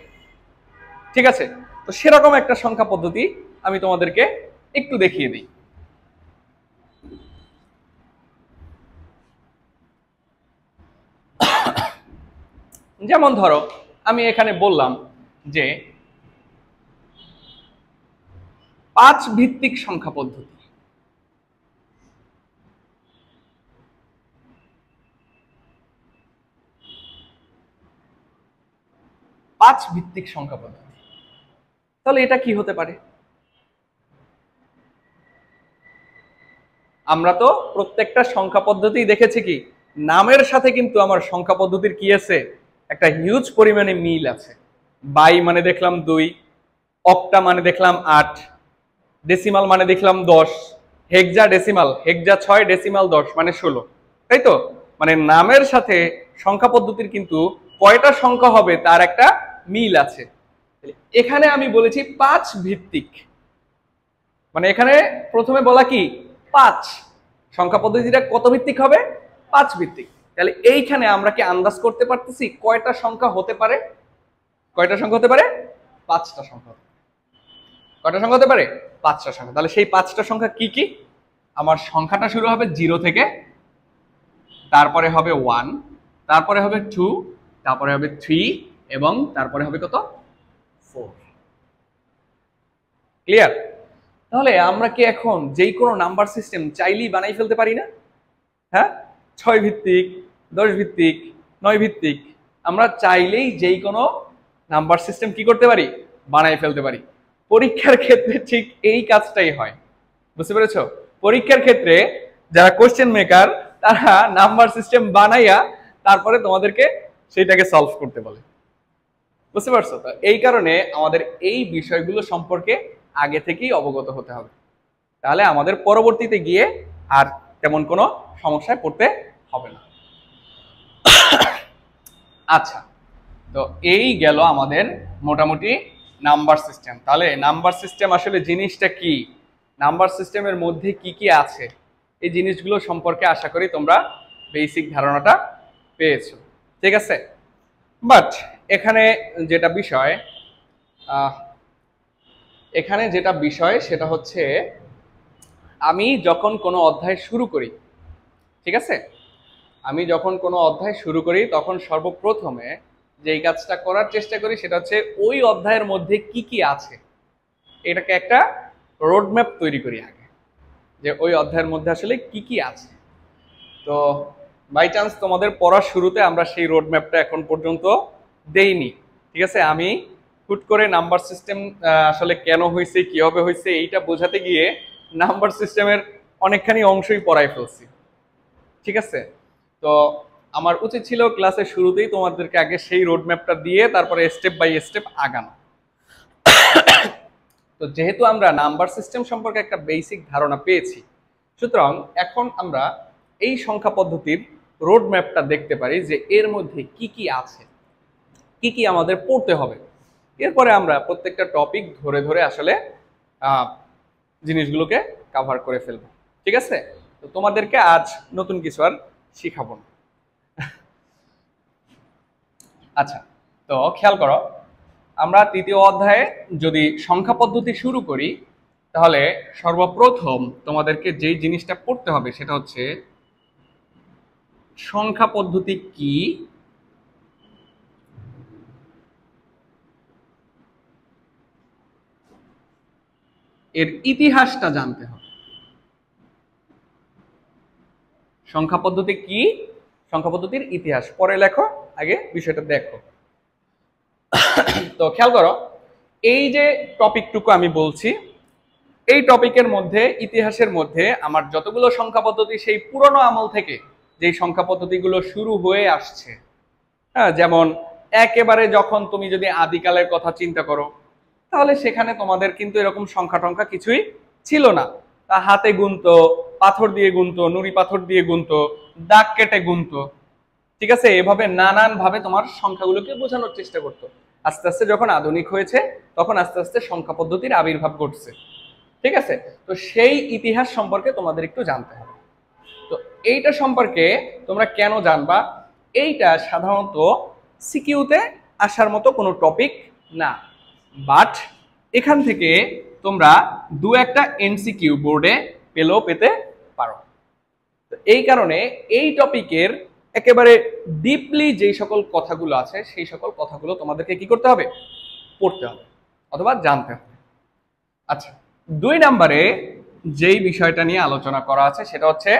ঠিক আছে? তো সেরকম একটা সংখ্যা পদ্ধতি আমি তোমাদেরকে একটু দেখিয়ে দিই। যেমন ধরো, আমি এখানে বললাম যে 5 ভিত্তিক সংখ্যা পদ্ধতি। 5 ভিত্তিক সংখ্যা পদ্ধতি, তাহলে এটা কি হতে পারে? আমরা তো প্রত্যেকটা সংখ্যা পদ্ধতি দেখেছি কি নামের সাথে কিন্তু আমার সংখ্যা পদ্ধতির কি আছে? একটা হিউজ পরিমাণে মিল আছে। বাই মানে দেখলাম 2, অক্টা মানে দেখলাম 8, ডেসিমাল মানে দেখলাম 10, হেক্সা ডেসিমাল, হেক্সা 6, ডেসিমাল 10 মানে 16। তাই তো? মানে নামের সাথে সংখ্যা পদ্ধতির কিন্তু কয়টা সংখ্যা হবে তার একটা মিল আছে। এখানে আমি বলেছি 5 ভিত্তিক, মানে এখানে প্রথমে বলা কি 5, সংখ্যা পদ্ধতিটা কত ভিত্তিক হবে? 5 ভিত্তিক। তাহলে এইখানে আমরা কি আন্দাজ করতে পারতেছি কয়টা সংখ্যা হতে পারে? কয়টা সংখ্যা হতে পারে? 5টা সংখ্যা। কয়টা সংখ্যা হতে পারে? 5টা সংখ্যা। তাহলে সেই 5টা সংখ্যা কি কি? আমার সংখ্যাটা শুরু হবে 0 থেকে, তারপরে হবে 1, তারপরে হবে 2, তারপরে হবে 3 এবং তারপরে হবে কত? 4। ক্লিয়ার? তাহলে আমরা কি এখন যেই কোনো নাম্বার সিস্টেম চাইলেই বানাই ফেলতে পারি না? হ্যাঁ, 6 ভিত্তিক, 10 ভিত্তিক, 9 ভিত্তিক, আমরা চাইলেই যেই কোনো নাম্বার সিস্টেম কি করতে পারি? বানাই ফেলতে পারি। পরীক্ষার ক্ষেত্রে ঠিক এই কাজটাই হয়। বুঝতে পেরেছো? পরীক্ষার ক্ষেত্রে যারা কোশ্চেন মেকার তারা নাম্বার সিস্টেম বানাইয়া তারপরে তোমাদেরকে সেইটাকে সলভ করতে বলে। বুঝতে পারছো? তো এই কারণে আমাদের এই বিষয়গুলো সম্পর্কে আগে থেকেই অবগত হতে হবে, তাহলে আমাদের পরবর্তীতে গিয়ে আর তেমন কোনো সমস্যায় পড়তে হবে না। আচ্ছা, তো এই গেল আমাদের মোটামুটি নাম্বার সিস্টেম। তাহলে নাম্বার সিস্টেম আসলে জিনিসটা কি, নাম্বার সিস্টেমের মধ্যে কি কি আছে, এই জিনিসগুলো সম্পর্কে আশা করি তোমরা বেসিক ধারণাটা পেয়েছো। ঠিক আছে? বাট এখানে যেটা বিষয়, এখানে যেটা বিষয় সেটা হচ্ছে আমি যখন কোনো অধ্যায় শুরু করি, ঠিক আছে, আমি যখন কোনো অধ্যায় শুরু করি তখন সর্বপ্রথমে যেই কাজটা করার চেষ্টা করি সেটা হচ্ছে ওই অধ্যায়ের মধ্যে কি কি আছে এটাকে একটা রোডম্যাপ তৈরি করি আগে, যে ওই অধ্যায়ের মধ্যে আসলে কি কি আছে। তো বাই চান্স তোমাদের পড়ার শুরুতে আমরা সেই রোডম্যাপটা এখন পর্যন্ত দেইনি, ঠিক আছে। আমি হুট করে নাম্বার সিস্টেম আসলে কেন হয়েছে কিভাবে হয়েছে এইটা বোঝাতে গিয়ে নাম্বার সিস্টেমের অনেকখানি অংশই পড়াই ফেলছি, ঠিক আছে। তো আমার উচিত ছিল ক্লাসের শুরুতেই তোমাদেরকে আগে সেই রোডম্যাপটা দিয়ে তারপরে স্টেপ বাই স্টেপ আগানো। তো যেহেতু আমরা নাম্বার সিস্টেম সম্পর্কে একটা বেসিক ধারণা পেয়েছি, সুতরাং এখন আমরা এই সংখ্যা পদ্ধতির রোডম্যাপটা দেখতে পারি যে এর মধ্যে কি কি আছে, কি কি আমাদের পড়তে হবে। এরপরে আমরা প্রত্যেকটা টপিক ধরে ধরে আসলে জিনিসগুলোকে কভার করে ফেলবো, ঠিক আছে। তো তোমাদেরকে আজ নতুন কিছু আর শিখাবো না। আচ্ছা, তো খেয়াল করো, আমরা তৃতীয় অধ্যায়ে যদি সংখ্যা পদ্ধতি শুরু করি তাহলে সর্বপ্রথম তোমাদেরকে যেই জিনিসটা পড়তে হবে সেটা হচ্ছে সংখ্যা পদ্ধতি কি, এর ইতিহাসটা জানতে হবে। সংখ্যা পদ্ধতি কি, সংখ্যা পদ্ধতির ইতিহাস পরে লেখো, আগে বিষয়টা দেখো। তো খেয়াল করো, এই যে টপিকটুকু আমি বলছি, এই টপিকের মধ্যে ইতিহাসের মধ্যে আমার যতগুলো সংখ্যা পদ্ধতি সেই পুরনো আমল থেকে যেই সংখ্যা পদ্ধতিগুলো শুরু হয়ে আসছে, হ্যাঁ, যেমন একেবারে যখন তুমি যদি আদিকালের কথা চিন্তা করো তাহলে সেখানে তোমাদের কিন্তু এরকম সংখ্যা টংখ্যা কিছুই ছিল না। তা হাতে গুনতো, পাথর দিয়ে গুনতো, নুড়ি পাথর দিয়ে গুনতো, দাগ কেটে গুনতো, ঠিক আছে। এভাবে নানান ভাবে তোমার সংখ্যাগুলোকে বোঝানোর চেষ্টা করতো। আস্তে আস্তে যখন আধুনিক হয়েছে তখন আস্তে আস্তে সংখ্যা পদ্ধতির আবির্ভাব ঘটছে, ঠিক আছে। তো সেই ইতিহাস সম্পর্কে তোমাদের একটু জানতে হবে। তো এইটা সম্পর্কে তোমরা কেন জানবা, এইটা সাধারণত সিকিউতে আসার মতো কোনো টপিক না, বাট এখান থেকে তোমরা দু একটা এমসিকিউ বোর্ডে পেলেও পেতে পারো। তো এই কারণে এই টপিকের একেবারে ডিপলি যেই সকল কথাগুলো আছে সেই সকল কথাগুলো তোমাদেরকে কি করতে হবে, পড়তে হবে অথবা জানতে হবে। আচ্ছা, 2 নম্বরে যেই বিষয়টা নিয়ে আলোচনা করা আছে সেটা হচ্ছে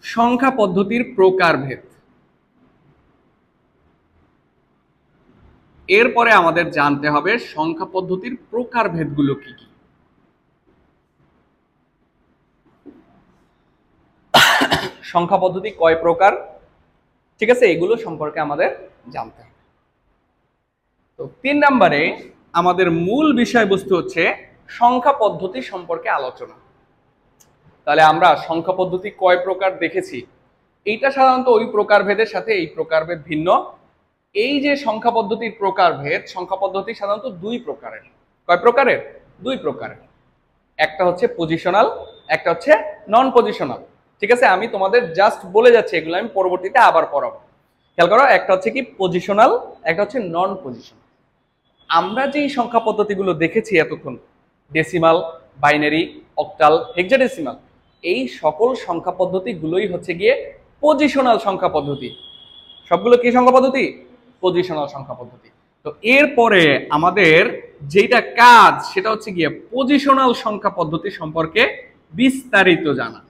সংখ্যা পদ্ধতির প্রকারভেদ। এরপরে আমাদের জানতে হবে সংখ্যা পদ্ধতির প্রকারভেদগুলো কি কি। সংখ্যা পদ্ধতি কয় প্রকার, ঠিক আছে, এগুলো সম্পর্কে আমাদের জানতে হবে। তো 3 নম্বরে আমাদের মূল বিষয়বস্তু হচ্ছে সংখ্যা পদ্ধতি সম্পর্কে আলোচনা। তাহলে আমরা সংখ্যা পদ্ধতি কয় প্রকার দেখেছি, এইটা সাধারণত ওই প্রকারভেদের সাথে এই প্রকারভেদ ভিন্ন। এই যে সংখ্যা পদ্ধতির প্রকারভেদ, সংখ্যা পদ্ধতি সাধারণত 2 প্রকারের। কয় প্রকারের? 2 প্রকারের। একটা হচ্ছে পজিশনাল, একটা হচ্ছে নন পজিশনাল, ঠিক আছে। আমি তোমাদের জাস্ট বলে যাচ্ছি, এগুলো আমি পরবর্তীতে আবার পড়াবো। খেয়াল করো, একটা হচ্ছে কি পজিশনাল, একটা হচ্ছে নন পজিশনাল। আমরা যেই সংখ্যা পদ্ধতিগুলো দেখেছি এতক্ষণ, ডেসিমাল, বাইনারি, অক্টাল, হেক্সাডেসিমাল, এই সকল সংখ্যা পদ্ধতিগুলোই হচ্ছে গিয়ে পজিশনাল সংখ্যা পদ্ধতি। সবগুলো কি সংখ্যা পদ্ধতি? পজিশনাল সংখ্যা পদ্ধতি। তো এরপরে আমাদের যেটা কাজ সেটা হচ্ছে গিয়ে পজিশনাল সংখ্যা পদ্ধতি সম্পর্কে বিস্তারিত জানা।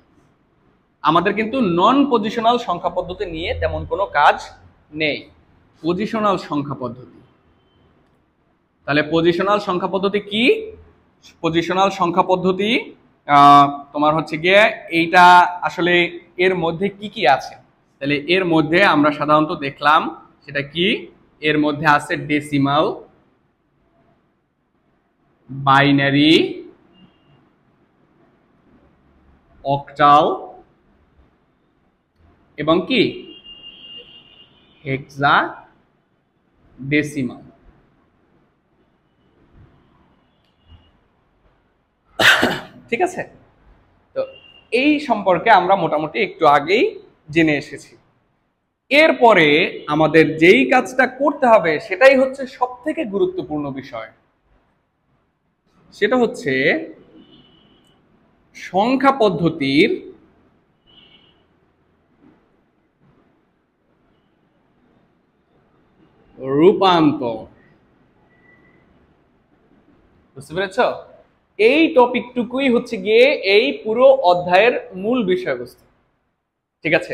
আমাদের কিন্তু নন পজিশনাল সংখ্যা পদ্ধতি নিয়ে তেমন কোনো কাজ নেই, পজিশনাল সংখ্যা পদ্ধতি। তাহলে পজিশনাল সংখ্যা পদ্ধতি কি? পজিশনাল সংখ্যা পদ্ধতি তোমার হচ্ছে গিয়ে এইটা আসলে এর মধ্যে কি কি আছে। তাহলে এর মধ্যে আমরা সাধারণত দেখলাম সেটা কি, এর মধ্যে আছে ডেসিমাল, বাইনারি, অক্টাল এবং কি হেক্সাডেসিমাল। ঠিক আছে। তো এই সম্পর্কে আমরা মোটামুটি একটু আগেই জেনে এসেছি। এরপরে আমাদের যেই কাজটা করতে হবে সেটাই হচ্ছে সবথেকে গুরুত্বপূর্ণ বিষয়। সেটা হচ্ছে সংখ্যা পদ্ধতির রূপান্তর। বুঝতে পেরেছ? এই টপিকটুকুই হচ্ছে গিয়ে এই পুরো অধ্যায়ের মূল বিষয়বস্তু। ঠিক আছে,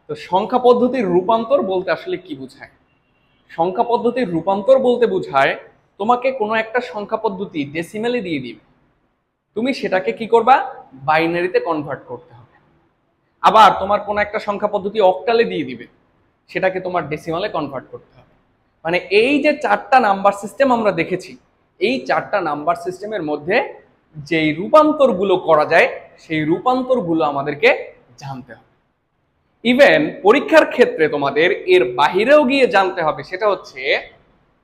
তো সংখ্যা পদ্ধতির রূপান্তর বলতে আসলে কি বোঝায়? সংখ্যা পদ্ধতির রূপান্তর বলতে বোঝায় তোমাকে কোনো একটা সংখ্যা পদ্ধতি ডেসিমেলে দিয়ে দিবে, তুমি সেটাকে কি করবা? বাইনারিতে কনভার্ট করতে হবে। আবার তোমার কোনো একটা সংখ্যা পদ্ধতি অক্টালে দিয়ে দিবে, সেটাকে তোমার ডেসিমালে কনভার্ট করতে হবে। মানে এই যে চারটা নাম্বার সিস্টেম আমরা দেখেছি, এই চারটা নাম্বার সিস্টেমের মধ্যে যেই রূপান্তরগুলো করা যায় সেই রূপান্তরগুলো আমাদেরকে জানতে হবে। ইভেন পরীক্ষার ক্ষেত্রে তোমাদের এর বাহিরেও গিয়ে জানতে হবে, সেটা হচ্ছে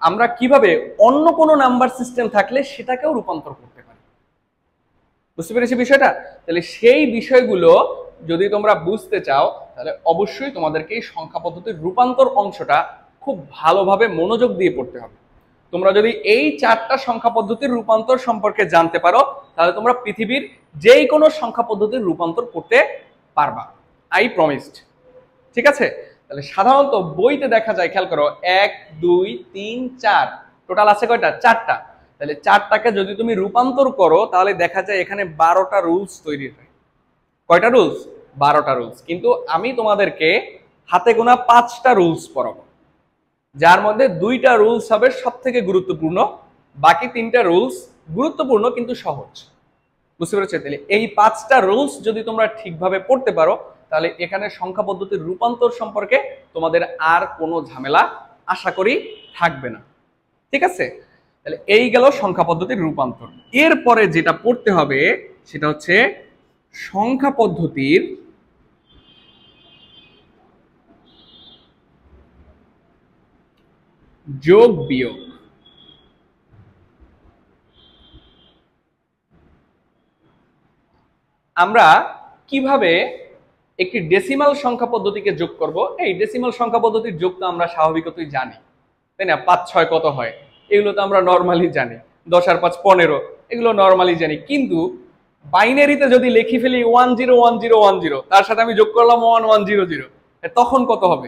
আমরা কিভাবে অন্য কোনো নাম্বার সিস্টেম থাকলে সেটাকেও রূপান্তর করতে পারি। বুঝতে পেরেছি বিষয়টা? তাহলে সেই বিষয়গুলো যদি তোমরা বুঝতে চাও তাহলে অবশ্যই তোমাদেরকে এই সংখ্যা পদ্ধতির রূপান্তর অংশটা খুব ভালোভাবে মনোযোগ দিয়ে পড়তে হবে। তোমরা যদি এই চারটা সংখ্যা পদ্ধতির রূপান্তর সম্পর্কে জানতে পারো তাহলে তোমরা পৃথিবীর যেই কোনো সংখ্যা পদ্ধতির রূপান্তর করতে পারবা, আই প্রমিসড। ঠিক আছে, তাহলে সাধারণত বইতে দেখা যায়, খেয়াল করো, 1 2 3 4 টোটাল আছে কয়টা? 4টা। তাহলে 4টাকে যদি তুমি রূপান্তর করো তাহলে দেখা যায় এখানে 12টা রুলস তৈরি হয়। কয়টা রুলস? 12টা রুলস। কিন্তু আমি তোমাদেরকে হাতে গোনা 5টা রুলস পড়াবো, যার মধ্যে 2টা রুলস হবে সব থেকে গুরুত্বপূর্ণ, বাকি 3টা রুলস গুরুত্বপূর্ণ কিন্তু সহজ। বুঝতে পেরেছো? তাহলে এই 5টা রুলস যদি তোমরা ঠিকভাবে পড়তে পারো তাহলে এখানে সংখ্যা পদ্ধতির রূপান্তর সম্পর্কে তোমাদের আর কোনো ঝামেলা আশা করি থাকবে না। ঠিক আছে, তাহলে এই গেল সংখ্যা পদ্ধতির রূপান্তর। এরপরে যেটা পড়তে হবে সেটা হচ্ছে সংখ্যা পদ্ধতির যোগ বিয়োগ। আমরা কিভাবে একটি ডেসিমাল সংখ্যা পদ্ধতিকে যোগ করব? এই ডেসিমাল সংখ্যা পদ্ধতির যোগ তো আমরা স্বাভাবিকতই জানি, তাই না? 5 6 কত হয় এগুলো তো আমরা নর্মালি জানি, 10 আর 5 15, এগুলো নর্মালি জানি। কিন্তু বাইনারিতে যদি লিখে ফেলি 101010, তার সাথে আমি যোগ করলাম 1100, তখন কত হবে?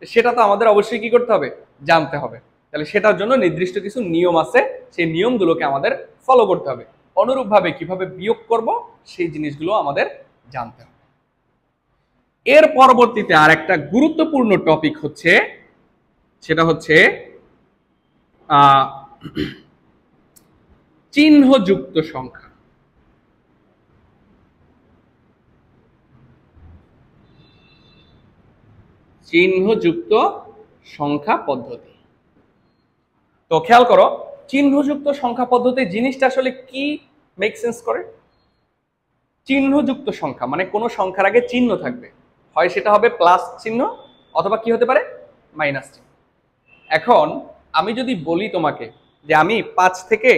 সেটা তো আমাদের অবশ্যই কি করতে হবে? জানতে হবে। তাহলে সেটার জন্য নির্দিষ্ট কিছু নিয়ম আছে, সেই নিয়মগুলোকে আমাদের ফলো করতে হবে। অনুরূপভাবে কিভাবে বিয়োগ করব সেই জিনিসগুলো আমাদের জানতে হবে। এর পরবর্তীতে আর একটা গুরুত্বপূর্ণ টপিক হচ্ছে, সেটা হচ্ছে চিহ্নযুক্ত সংখ্যা। চিহ্নযুক্ত সংখ্যা পদ্ধতি। তো খেয়াল করো, চিহ্নযুক্ত সংখ্যা পদ্ধতি জিনিসটা আসলে কি মেক সেন্স করে? চিহ্নযুক্ত সংখ্যা মানে কোনো সংখ্যার আগে চিহ্ন থাকবে, হয় সেটা হবে প্লাস চিহ্ন অথবা কি হতে পারে? মাইনাস চিহ্ন। এখন আমি যদি বলি তোমাকে যে আমি 5 থেকে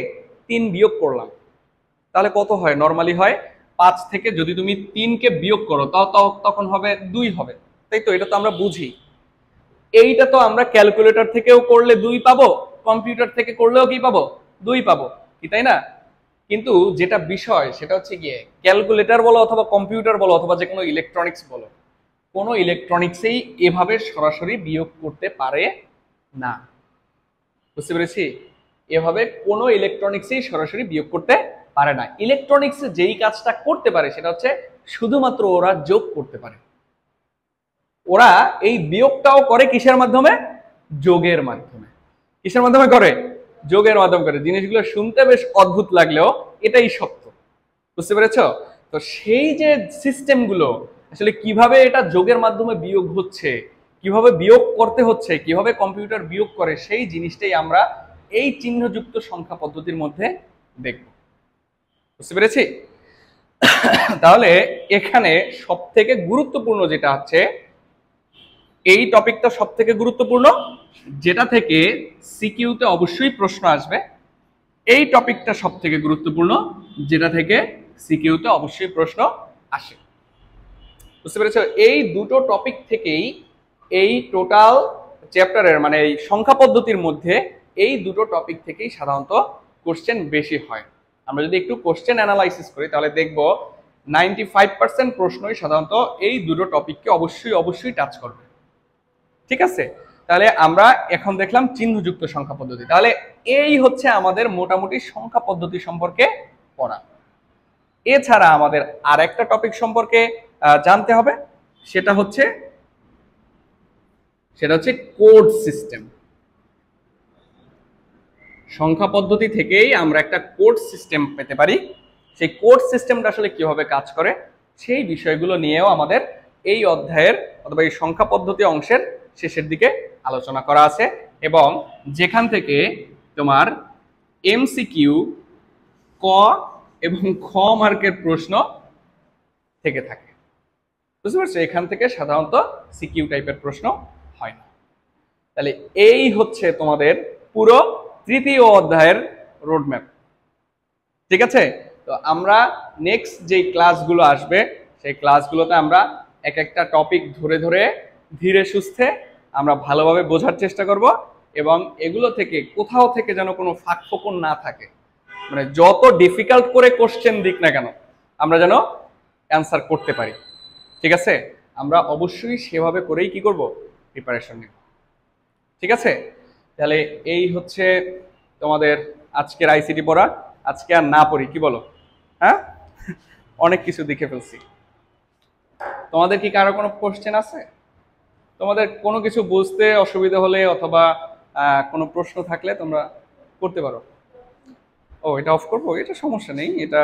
3 বিয়োগ করলাম, তাহলে কত হয়? নর্মালি হয় 5 থেকে যদি তুমি 3কে বিয়োগ করো তখন হবে 2 হবে, তাই তো? এটা তো আমরা বুঝি। এইটা তো আমরা ক্যালকুলেটর থেকেও করলে 2 পাবো, কম্পিউটার থেকে করলেও কি পাবো? 2 পাবো, কি তাই না? কিন্তু যেটা বিষয় সেটা হচ্ছে গিয়ে ক্যালকুলেটর বলো অথবা কম্পিউটার বলো অথবা যে কোনো ইলেকট্রনিক্স বলো, কোনো ইলেকট্রনিক্সেই এভাবে সরাসরি বিয়োগ করতে পারে না। বুঝতে পেরেছি? এভাবে কোনো ইলেকট্রনিক্সেই সরাসরি বিয়োগ করতে পারে না। ইলেকট্রনিক্সে যেই কাজটা করতে পারে সেটা হচ্ছে শুধুমাত্র ওরা যোগ করতে পারে। ওরা এই বিয়োগটাও করে কিসের মাধ্যমে? যোগের মাধ্যমে। কিসের মাধ্যমে করে? যোগের মাধ্যমে করে। জিনিসগুলো শুনতে বেশ অদ্ভুত লাগলেও এটাই সত্য। বুঝতে পেরেছো? তো সেই যে সিস্টেমগুলো আসলে কিভাবে এটা যোগের মাধ্যমে বিয়োগ হচ্ছে, কিভাবে বিয়োগ করতে হচ্ছে, কিভাবে কম্পিউটার বিয়োগ করে, সেই জিনিসটাই আমরা এই চিহ্নযুক্ত সংখ্যা পদ্ধতির মধ্যে দেখব। বুঝতে পেরেছি? তাহলে এখানে সবথেকে গুরুত্বপূর্ণ যেটা হচ্ছে, এই টপিকটা সবথেকে গুরুত্বপূর্ণ, যেটা থেকে সিকিউতে অবশ্যই প্রশ্ন আসবে। এই টপিকটা সবথেকে গুরুত্বপূর্ণ, যেটা থেকে সিকিউতে অবশ্যই প্রশ্ন আসে। বুঝতে পেরেছো? এই দুটো টপিক থেকেই এই টোটাল চ্যাপ্টারের মানে এই সংখ্যা পদ্ধতির মধ্যে এই দুটো টপিক থেকেই সাধারণত কোশ্চেন বেশি হয়। আমরা যদি একটু কোশ্চেন অ্যানালাইসিস করি তাহলে দেখব 95% প্রশ্নই সাধারণত এই দুটো টপিককে অবশ্যই অবশ্যই টাচ করবে। ঠিক আছে, তাহলে আমরা এখন দেখলাম চিহ্নযুক্ত সংখ্যা পদ্ধতি। তাহলে এই হচ্ছে আমাদের মোটামুটি সংখ্যা পদ্ধতি সম্পর্কে পড়া। এছাড়া আমাদের আর একটা টপিক সম্পর্কে জানতে হবে, সেটা হচ্ছে কোড সিস্টেম। সংখ্যা পদ্ধতি থেকেই আমরা একটা কোড সিস্টেম পেতে পারি। সেই কোড সিস্টেমটা আসলে কিভাবে কাজ করে সেই বিষয়গুলো নিয়েও আমাদের এই অধ্যায়ের অথবা এই সংখ্যা পদ্ধতি অংশের শেষের দিকে আলোচনা করা আছে, এবং যেখান থেকে তোমার এমসিকিউ, ক এবং খ মার্কের প্রশ্ন থেকে থাকে। বুঝতে পারছো, এখান থেকে সাধারণত সিকিউ টাইপের প্রশ্ন হয় না। তাহলে এই হচ্ছে তোমাদের পুরো তৃতীয় অধ্যায়ের রোডম্যাপ। ঠিক আছে, তো আমরা নেক্সট যে ক্লাসগুলো আসবে সেই ক্লাসগুলোতে আমরা এক একটা টপিক ধরে ধরে ধীরে সুস্থে আমরা ভালোভাবে বোঝার চেষ্টা করব, এবং এগুলো থেকে কোথাও থেকে যেন কোনো ফাঁক ফোকর না থাকে। মানে যত ডিফিকাল্ট করে কোশ্চেন দিক না কেন আমরা যেন অ্যান্সার করতে পারি। ঠিক আছে, আমরা অবশ্যই সেভাবে করেই কি করব, প্রিপারেশন নেব। ঠিক আছে, তাহলে এই হচ্ছে তোমাদের আজকের আইসিটি পড়া। আজকে আর না পড়ি, কি বলো? হ্যাঁ, অনেক কিছু দেখে ফেলছি। তোমাদের কি কারো কোনো কোশ্চেন আছে? তোমাদের কোনো কিছু বুঝতে অসুবিধা হলে অথবা কোনো প্রশ্ন থাকলে তোমরা করতে পারো। ও, এটা অফ করবো, এটা সমস্যা নেই, এটা